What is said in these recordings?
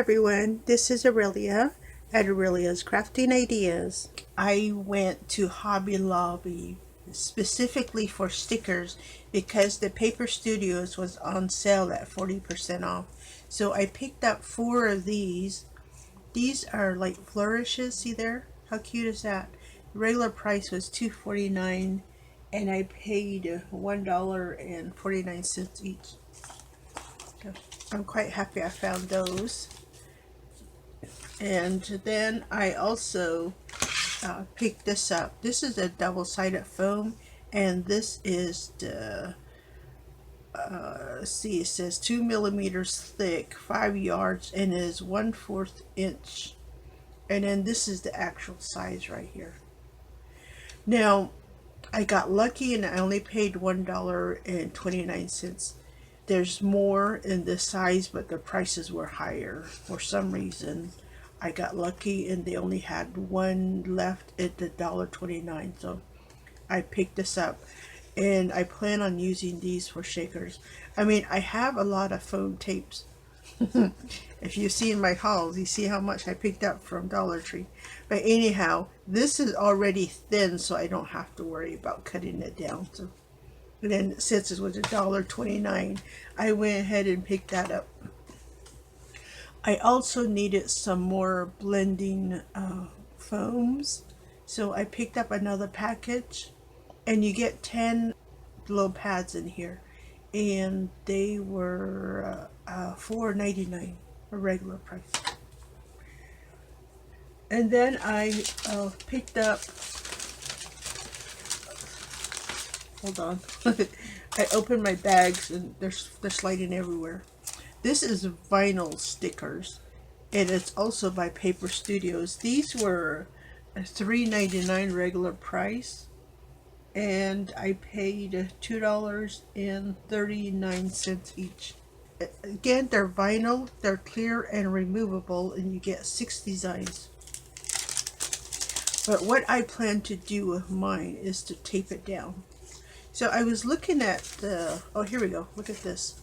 everyone, this is Aurelia at Aurelia's Crafting Ideas. I went to Hobby Lobby specifically for stickers because the Paper Studios was on sale at 40% off. So I picked up 4 of these. These are like flourishes, see there? How cute is that? The regular price was $2.49 and I paid $1.49 each. So I'm quite happy I found those. And then I also picked this up. This is a double-sided foam, and this is the let's see, it says 2 millimeters thick, 5 yards, and is 1/4 inch. And then this is the actual size right here. Now I got lucky and I only paid $1.29. There's more in this size, but the prices were higher for some reason. I got lucky and they only had one left at the $1.29, so I picked this up and I plan on using these for shakers. I mean, I have a lot of foam tapes. If you see in my hauls, you see how much I picked up from Dollar Tree. But anyhow, this is already thin, so I don't have to worry about cutting it down. So, and then since it was $1.29, I went ahead and picked that up. I also needed some more blending foams, so I picked up another package, and you get 10 glow pads in here, and they were $4.99, a regular price. And then I picked up, hold on, I opened my bags and they're sliding everywhere. This is vinyl stickers, and it's also by Paper Studios. These were a $3.99 regular price, and I paid $2.39 each. Again, they're vinyl, they're clear and removable, and you get 6 designs. But what I plan to do with mine is to tape it down. So I was looking at the, oh, here we go, look at this.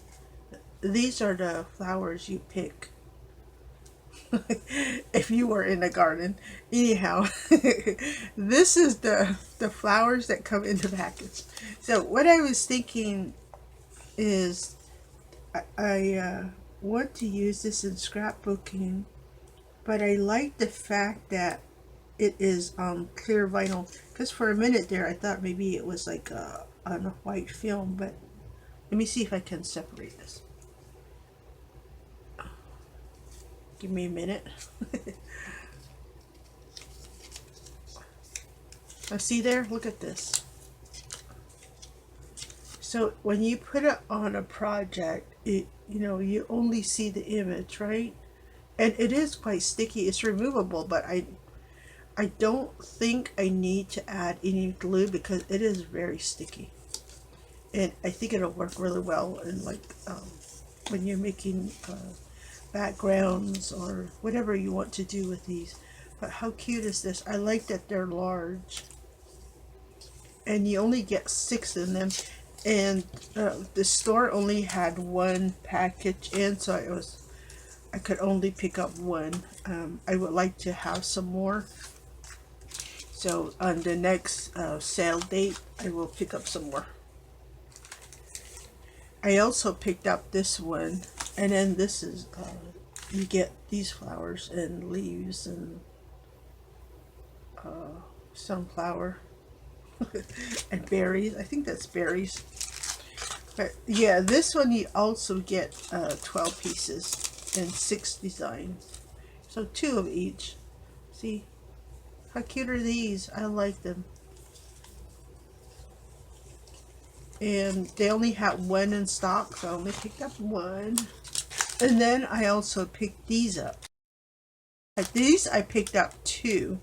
These are the flowers you pick if you were in a garden. Anyhow, this is the flowers that come in the package. So what I was thinking is I want to use this in scrapbooking, but I like the fact that it is clear vinyl, because for a minute there I thought maybe it was like on a white film, but let me see if I can separate this. Give me a minute. Now see there? Look at this. So when you put it on a project, you you only see the image, right? And it is quite sticky. It's removable, but I don't think I need to add any glue because it is very sticky. And I think it'll work really well in like when you're making backgrounds or whatever you want to do with these. But how cute is this? I like that they're large, and you only get 6 in them, and the store only had 1 package in, so I could only pick up 1. I would like to have some more, so on the next sale date I will pick up some more. I also picked up this one, and then this is you get these flowers and leaves and sunflower and berries. I think that's berries. But yeah, this one you also get 12 pieces and 6 designs, so 2 of each. See how cute are these? I like them. And they only had 1 in stock, so I only picked up 1. And then I also picked these up. Like these I picked up 2,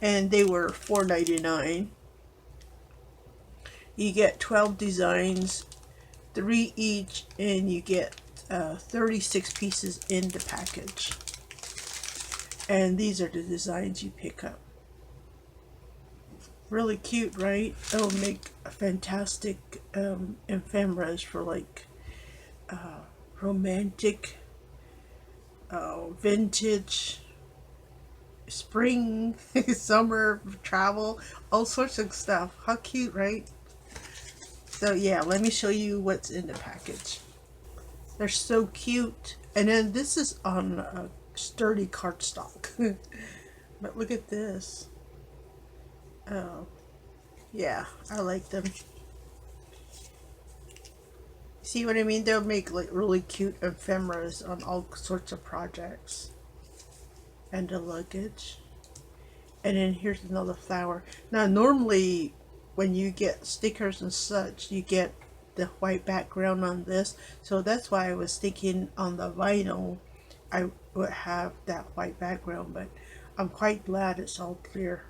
and they were $4.99. You get 12 designs, 3 each, and you get 36 pieces in the package. And these are the designs you pick up. Really cute, right? It'll make a fantastic ephemeras for like romantic vintage, spring, summer travel, all sorts of stuff. How cute, right? So yeah, let me show you what's in the package. They're so cute. And then this is on a sturdy cardstock. But look at this. Oh, yeah, I like them. See what I mean? They'll make like really cute ephemeras on all sorts of projects. And the luggage. And then here's another flower. Now normally when you get stickers and such, you get the white background on this. So that's why I was thinking on the vinyl I would have that white background, but I'm quite glad it's all clear.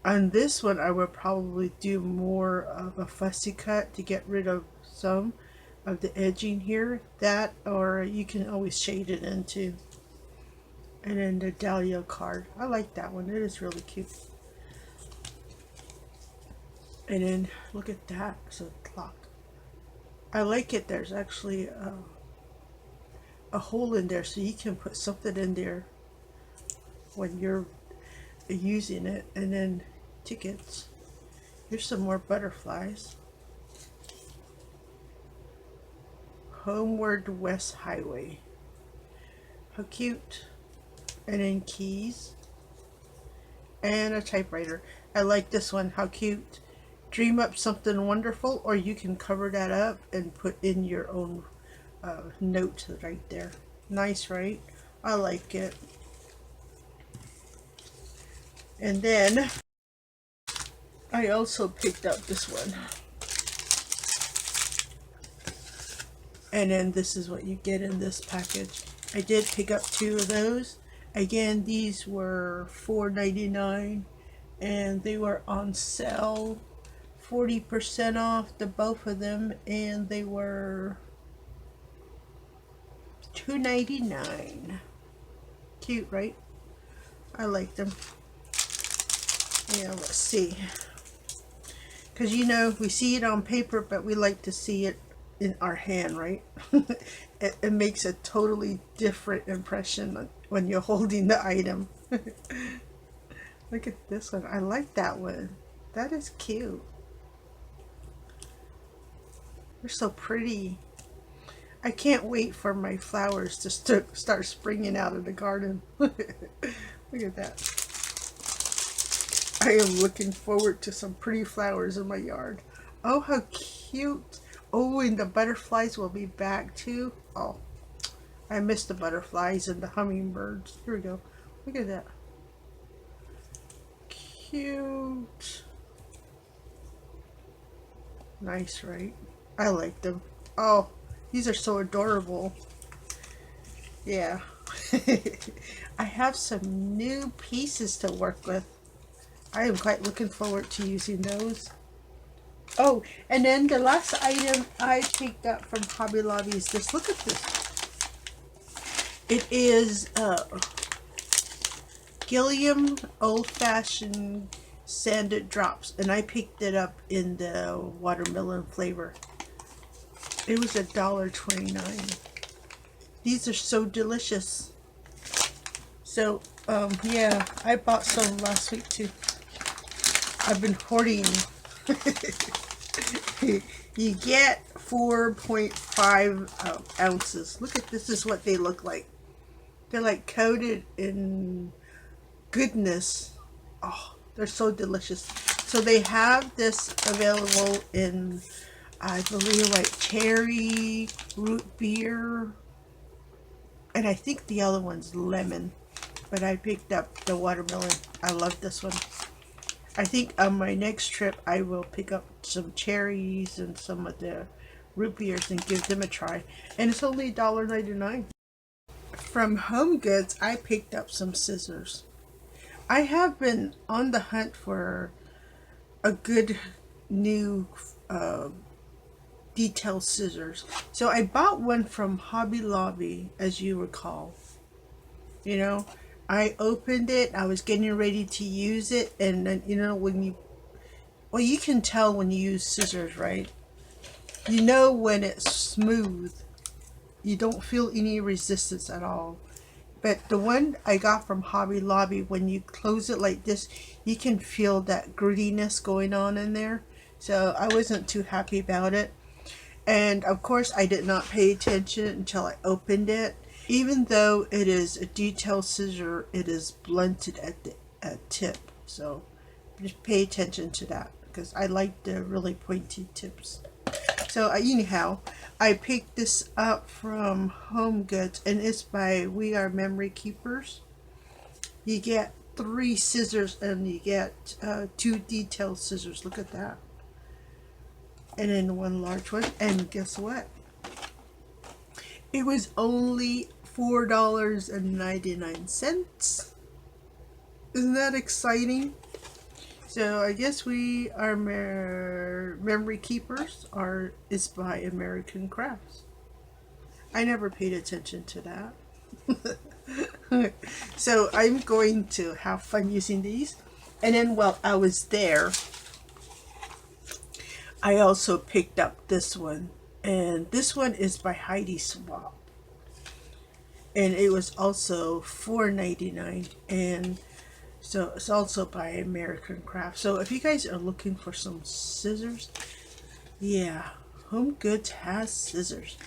On this one I would probably do more of a fussy cut to get rid of some of the edging here. That, or you can always shade it into. And then the Dahlia card. I like that one. It is really cute. And then look at that. It's a clock. I like it. There's actually a hole in there so you can put something in there when you're using it. And then tickets. Here's some more butterflies. Homeward West Highway. How cute. And then keys and a typewriter. I like this one. How cute. Dream up something wonderful, or you can cover that up and put in your own note right there. Nice, right? I like it. And then I also picked up this one. And then this is what you get in this package. I did pick up 2 of those. Again, these were $4.99 and they were on sale, 40% off the both of them, and they were $2.99. Cute, right? I like them. Yeah, let's see. Because you know, we see it on paper, but we like to see it in our hand, right? It makes a totally different impression when you're holding the item. Look at this one. I like that one. That is cute. They're so pretty. I can't wait for my flowers to start springing out of the garden. Look at that. I am looking forward to some pretty flowers in my yard. Oh, how cute. Oh, and the butterflies will be back too. Oh, I missed the butterflies and the hummingbirds. Here we go. Look at that. Cute. Nice, right? I like them. Oh, these are so adorable. Yeah. I have some new pieces to work with. I am quite looking forward to using those. Oh, and then the last item I picked up from Hobby Lobby is this. Look at this. It is Gilliam Old Fashioned Sanded Drops, and I picked it up in the watermelon flavor. It was $1.29. These are so delicious. So yeah, I bought some last week too. I've been hoarding. You get 4.5 ounces. Look at this. Is what they look like. They're like coated in goodness. Oh, they're so delicious. So they have this available in, I believe, like cherry, root beer, and I think the other one's lemon. But I picked up the watermelon. I love this one. I think on my next trip I will pick up some cherries and some of the root beers and give them a try. And it's only $1.99. From Home Goods, I picked up some scissors. I have been on the hunt for a good new detail scissors. So I bought one from Hobby Lobby, as you recall. You know, I opened it, I was getting ready to use it, and then, you know, when you, well, you can tell when you use scissors, right? You know when it's smooth you don't feel any resistance at all. But the one I got from Hobby Lobby, when you close it like this, you can feel that grittiness going on in there. So I wasn't too happy about it. And of course, I did not pay attention until I opened it. Even though it is a detail scissor, it is blunted at the tip. So just pay attention to that because I like the really pointy tips. So anyhow, I picked this up from Home Goods, and it's by We Are Memory Keepers. You get 3 scissors and you get 2 detail scissors. Look at that. And then 1 large one. And guess what? It was only $4.99. Isn't that exciting? So I guess We Are Memory Keepers is by American Crafts. I never paid attention to that. So I'm going to have fun using these. And then while I was there, I also picked up this one. And this one is by Heidi Swap. And it was also $4.99. And so it's also by American Craft. So if you guys are looking for some scissors, yeah, Home Goods has scissors.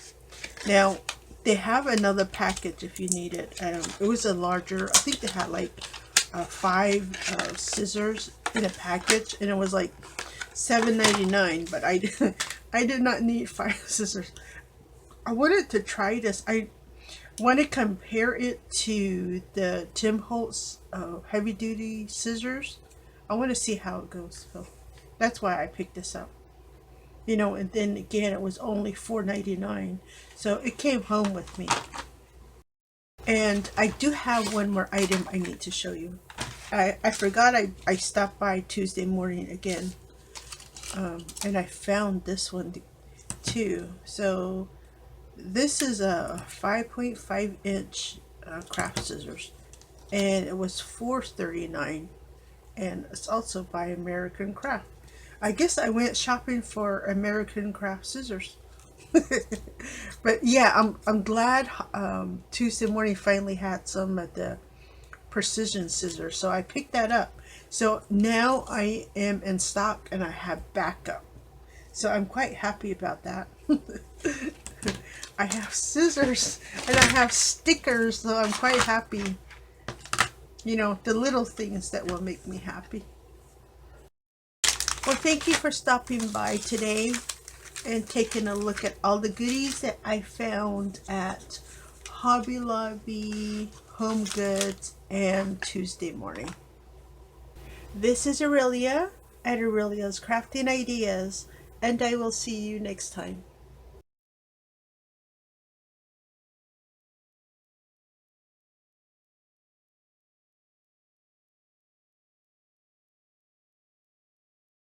Now, they have another package if you need it. It was a larger, I think they had like 5 scissors in a package, and it was like $7.99. But I did not need 5 scissors. I wanted to try this. I want to compare it to the Tim Holtz heavy duty scissors. I want to see how it goes. So that's why I picked this up. You know, and then again, it was only $4.99. So it came home with me. And I do have one more item I need to show you. I forgot I stopped by Tuesday morning again. And I found this one too. So this is a 5.5 inch craft scissors. And it was $4.39. And it's also by American Craft. I guess I went shopping for American Craft scissors. But yeah, I'm glad Tuesday morning finally had some at the Precision Scissors, so I picked that up. So now I am in stock and I have backup. So I'm quite happy about that. I have scissors and I have stickers, so I'm quite happy. You know, the little things that will make me happy. Well, thank you for stopping by today and taking a look at all the goodies that I found at Hobby Lobby, Home Goods, and Tuesday morning. This is Aurelia at Aurelia's Crafting Ideas, and I will see you next time.